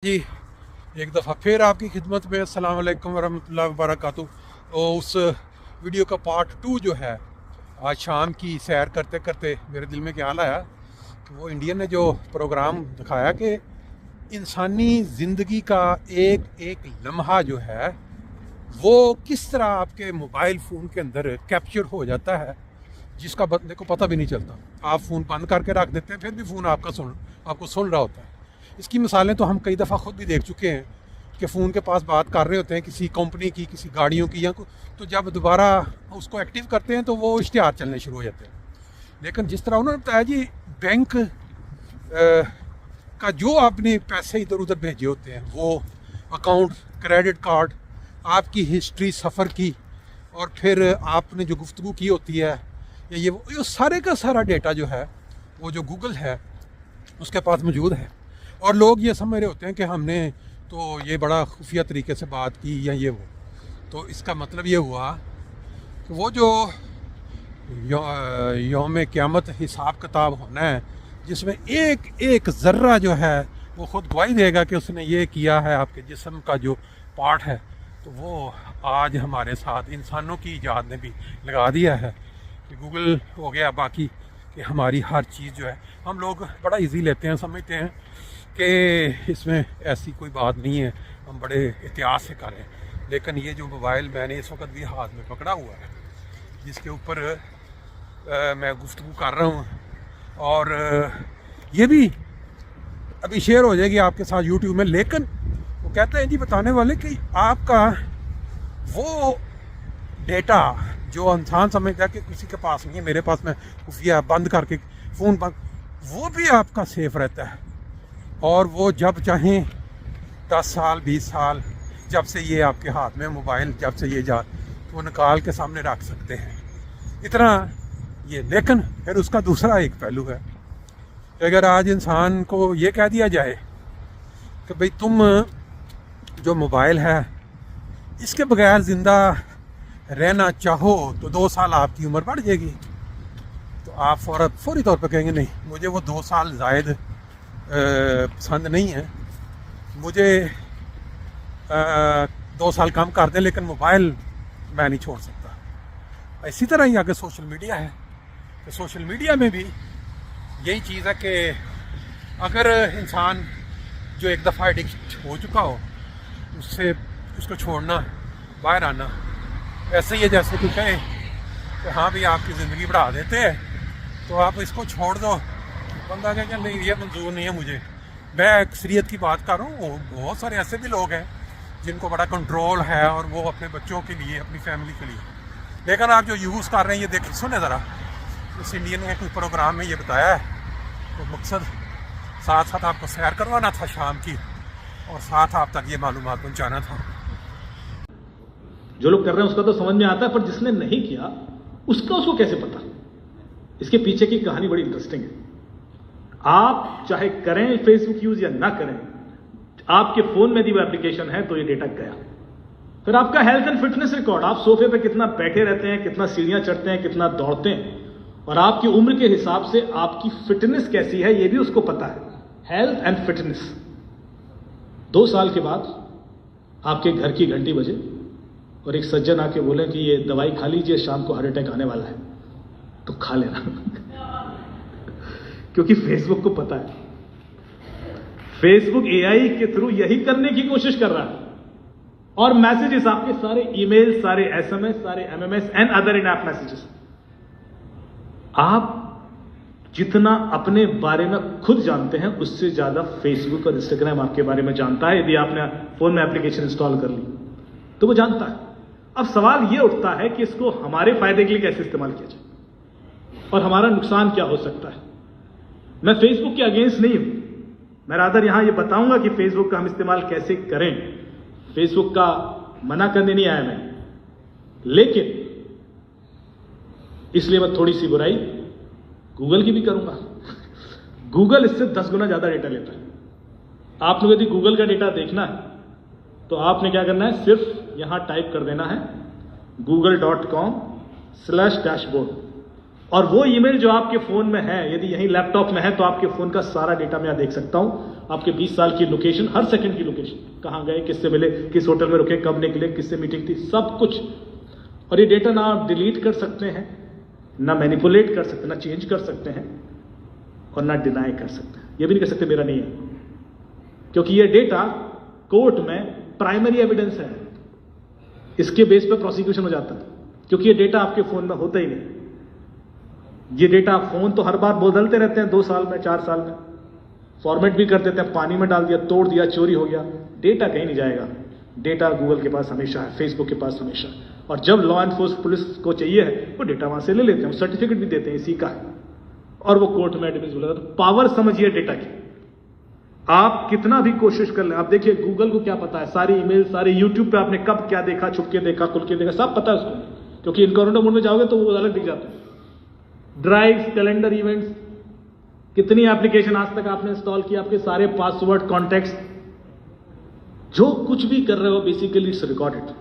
जी एक दफ़ा फिर आपकी खिदमत में अस्सलाम वालेकुम वरहमतुल्लाहि वबरकातुहू। तो उस वीडियो का पार्ट 2 जो है, आज शाम की सैर करते करते मेरे दिल में ख्याल आया कि वो इंडियन ने जो प्रोग्राम दिखाया कि इंसानी ज़िंदगी का एक एक लम्हा जो है वो किस तरह आपके मोबाइल फ़ोन के अंदर कैप्चर हो जाता है, जिसका बंदे को पता भी नहीं चलता। आप फ़ोन बंद करके रख देते हैं, फिर भी फ़ोन आपको सुन रहा होता है। इसकी मिसालें तो हम कई दफ़ा ख़ुद भी देख चुके हैं कि फ़ोन के पास बात कर रहे होते हैं किसी कंपनी की, किसी गाड़ियों की, या तो जब दोबारा उसको एक्टिव करते हैं तो वो इश्तिहार चलने शुरू हो जाते हैं। लेकिन जिस तरह उन्होंने बताया जी, बैंक का जो आपने पैसे इधर उधर भेजे होते हैं, वो अकाउंट, क्रेडिट कार्ड, आपकी हिस्ट्री सफ़र की, और फिर आपने जो गुफ्तगू की होती है, या ये सारे का सारा डेटा जो है वो जो गूगल है उसके पास मौजूद है। और लोग ये समझ रहे होते हैं कि हमने तो ये बड़ा खुफिया तरीके से बात की या ये वो। तो इसका मतलब ये हुआ कि वो जो यौम क़यामत हिसाब किताब होना है, जिसमें एक एक ज़र्रा जो है वो ख़ुद गवाही देगा कि उसने ये किया है, आपके जिस्म का जो पार्ट है, तो वो आज हमारे साथ इंसानों की ईजाद ने भी लगा दिया है कि गूगल हो गया। बाकी कि हमारी हर चीज़ जो है हम लोग बड़ा इजी लेते हैं, समझते हैं कि इसमें ऐसी कोई बात नहीं है, हम बड़े एहतियात से करें। लेकिन ये जो मोबाइल मैंने इस वक्त भी हाथ में पकड़ा हुआ है, जिसके ऊपर मैं गुफ्तगू कर रहा हूँ, और ये भी अभी शेयर हो जाएगी आपके साथ यूट्यूब में। लेकिन वो कहते हैं जी, बताने वाले, कि आपका वो डेटा जो इंसान समझता है कि किसी के पास नहीं है, मेरे पास, मैं खुफिया बंद करके फ़ोन बंद, वो भी आपका सेफ रहता है। और वो जब चाहें 10 साल 20 साल, जब से ये आपके हाथ में मोबाइल, जब से ये जा, तो वो निकाल के सामने रख सकते हैं, इतना ये। लेकिन फिर उसका दूसरा एक पहलू है कि अगर आज इंसान को ये कह दिया जाए कि भाई तुम जो मोबाइल है इसके बगैर ज़िंदा रहना चाहो तो 2 साल आपकी उम्र बढ़ जाएगी, तो आप फौरी तौर पर कहेंगे नहीं, मुझे वो 2 साल ज़ायद पसंद नहीं है, मुझे 2 साल कम कर दें, लेकिन मोबाइल मैं नहीं छोड़ सकता। इसी तरह ही आगे सोशल मीडिया है, तो सोशल मीडिया में भी यही चीज़ है कि अगर इंसान जो एक दफ़ा एडिक्ट हो चुका हो, उससे उसको छोड़ना, बाहर आना, ऐसे ही है जैसे कि कहें कि हाँ भी आपकी ज़िंदगी बढ़ा देते हैं तो आप इसको छोड़ दो। बंदा कहेगा नहीं, ये मंजूर नहीं है मुझे। मैं अक्सरियत की बात कर रहा हूँ, बहुत सारे ऐसे भी लोग हैं जिनको बड़ा कंट्रोल है, और वो अपने बच्चों के लिए, अपनी फैमिली के लिए। लेकिन आप जो यूज़ कर रहे हैं, ये देखिए, सुने ज़रा, इस इंडियन ने कोई प्रोग्राम में ये बताया है, तो मकसद साथ साथ आपको सैर करवाना था शाम की, और साथ आप तक ये मालूमात पहुँचाना था। जो लोग कर रहे हैं उसका तो समझ में आता है, पर जिसने नहीं किया उसको कैसे पता? इसके पीछे की कहानी बड़ी इंटरेस्टिंग है। आप चाहे करें फेसबुक यूज या ना करें, आपके फोन में भी वो एप्लीकेशन है तो ये डेटा गया। फिर आपका हेल्थ एंड फिटनेस रिकॉर्ड, आप सोफे पे कितना बैठे रहते हैं, कितना सीढ़ियां चढ़ते हैं, कितना दौड़ते हैं, और आपकी उम्र के हिसाब से आपकी फिटनेस कैसी है ये भी उसको पता है। Health and fitness. 2 साल के बाद आपके घर की घंटी बजे और एक सज्जन आके बोले कि ये दवाई खा लीजिए, शाम को हार्ट अटैक आने वाला है, तो खा लेना क्योंकि फेसबुक को पता है। फेसबुक एआई के थ्रू यही करने की कोशिश कर रहा है, और मैसेजेस, आपके सारे ईमेल, सारे एसएमएस, सारे MMS and other in app messages, आप जितना अपने बारे में खुद जानते हैं उससे ज्यादा फेसबुक और इंस्टाग्राम आपके बारे में जानता है। यदि आपने फोन में एप्लीकेशन इंस्टॉल कर ली तो वो जानता है। अब सवाल यह उठता है कि इसको हमारे फायदे के लिए कैसे इस्तेमाल किया जाए, और हमारा नुकसान क्या हो सकता है। मैं फेसबुक के अगेंस्ट नहीं हूं, मैं रादर यहां यह बताऊंगा कि फेसबुक का हम इस्तेमाल कैसे करें। फेसबुक का मना करने नहीं आया मैं, लेकिन इसलिए मैं थोड़ी सी बुराई गूगल की भी करूंगा। गूगल इससे 10 गुना ज्यादा डेटा लेता है। आप लोग यदि गूगल का डेटा देखना है तो आपने क्या करना है, सिर्फ यहां टाइप कर देना है google.com/dashboard। और वो ईमेल जो आपके फोन में है, यदि यही लैपटॉप में है, तो आपके फोन का सारा डेटा मैं देख सकता हूं। आपके 20 साल की लोकेशन, हर सेकंड की लोकेशन, कहां गए, किससे मिले, किस होटल में रुके, कब निकले, किससे मीटिंग थी, सब कुछ। और ये डेटा ना आप डिलीट कर सकते हैं, ना मैनिपुलेट कर सकते, ना चेंज कर सकते हैं, और ना डिनाई कर सकते हैं। ये भी नहीं कर सकते मेरा नहीं है, क्योंकि ये डेटा कोर्ट में प्राइमरी एविडेंस है। इसके बेस पर प्रोसिक्यूशन हो जाता है, क्योंकि ये डेटा आपके फोन में होता ही नहीं। ये डेटा फोन तो हर बार बदलते रहते हैं, 2 साल में, 4 साल में, फॉर्मेट भी कर देते हैं, पानी में डाल दिया, तोड़ दिया, चोरी हो गया। डेटा कहीं नहीं जाएगा। डेटा गूगल के पास हमेशा है, फेसबुक के पास हमेशा। और जब लॉ एनफोर्समेंट पुलिस को चाहिए है, वो डेटा वहां से ले लेते हैं, सर्टिफिकेट भी देते हैं इसी का है, और वो कोर्ट में एविडेंस बोलेगा। तो पावर समझिए डेटा की। आप कितना भी कोशिश कर लें, आप देखिए गूगल को क्या पता है, सारी ईमेल, सारे यूट्यूब पे आपने कब क्या देखा, छुप के देखा, खुल के देखा, सब पता है उसको, क्योंकि इनकॉग्निटो मोड में जाओगे तो वो अलग दिख जाता है। ड्राइव्स, कैलेंडर, इवेंट्स, कितनी एप्लीकेशन आज तक आपने इंस्टॉल किया, आपके सारे पासवर्ड, कॉन्टैक्ट्स, जो कुछ भी कर रहे हो, बेसिकली इट्स रिकॉर्डेड।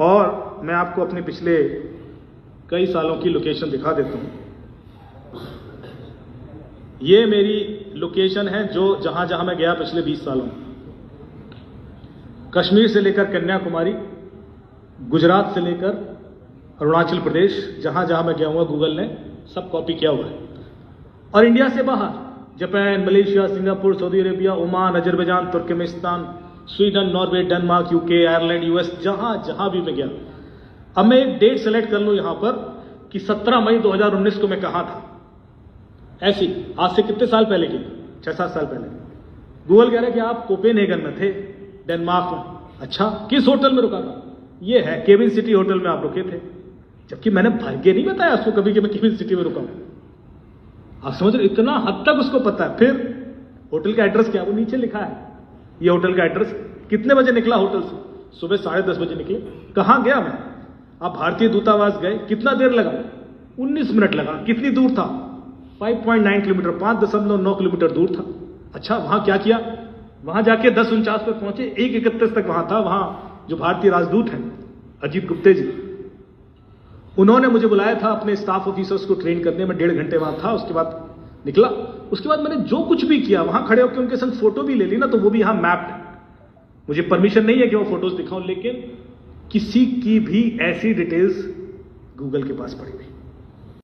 और मैं आपको अपने पिछले कई सालों की लोकेशन दिखा देता हूं। ये मेरी लोकेशन है जो जहां जहां मैं गया पिछले 20 सालों में। कश्मीर से लेकर कन्याकुमारी, गुजरात से लेकर अरुणाचल प्रदेश, जहां जहां मैं गया हुआ गूगल ने सब कॉपी किया हुआ है। और इंडिया से बाहर Japan, Malaysia, Singapore, Saudi Arabia, Oman, Azerbaijan, Turkmenistan, Sweden, Norway, Denmark, UK, Ireland, US, जहां जहां भी मैं गया। अब मैं एक डेट सेलेक्ट कर लूं यहां पर कि 17 मई 2019 को मैं कहां था। ऐसी आज से कितने साल पहले की, 6-7 साल पहले। गूगल कह रहा है कि आप कोपेनहेगन में थे, डेनमार्क में। अच्छा, किस होटल में रुका था? ये है केविन सिटी होटल में आप रुके थे, जबकि मैंने भाग्य नहीं बताया उसको कभी कि मैं केविन सिटी में रुका हूं। आप समझ रहे, इतना हद तक उसको पता है। फिर होटल का एड्रेस क्या, वो नीचे लिखा है, ये होटल का एड्रेस। कितने बजे निकला होटल से? सुबह 10:30 बजे निकले। कहां गया मैं? आप भारतीय दूतावास गए, कितना देर लगा? 19 मिनट लगा। कितनी दूर था? 5.9 किलोमीटर, 5.9 किलोमीटर दूर था। अच्छा, वहां क्या किया? वहां जाके 10:49 पर पहुंचे, 1:31 तक वहां था। वहां जो भारतीय राजदूत हैं अजीत गुप्ते जी, उन्होंने मुझे बुलाया था अपने स्टाफ ऑफिसर्स को ट्रेन करने में। 1.5 घंटे वहां था, उसके बाद निकला। उसके बाद मैंने जो कुछ भी किया, वहां खड़े होकर उनके संग फोटो भी ले ली ना, तो वो भी यहां मैप्ड है। मुझे परमिशन नहीं है कि वो फोटोज दिखाऊं, लेकिन किसी की भी ऐसी डिटेल्स गूगल के पास पड़ी हुई।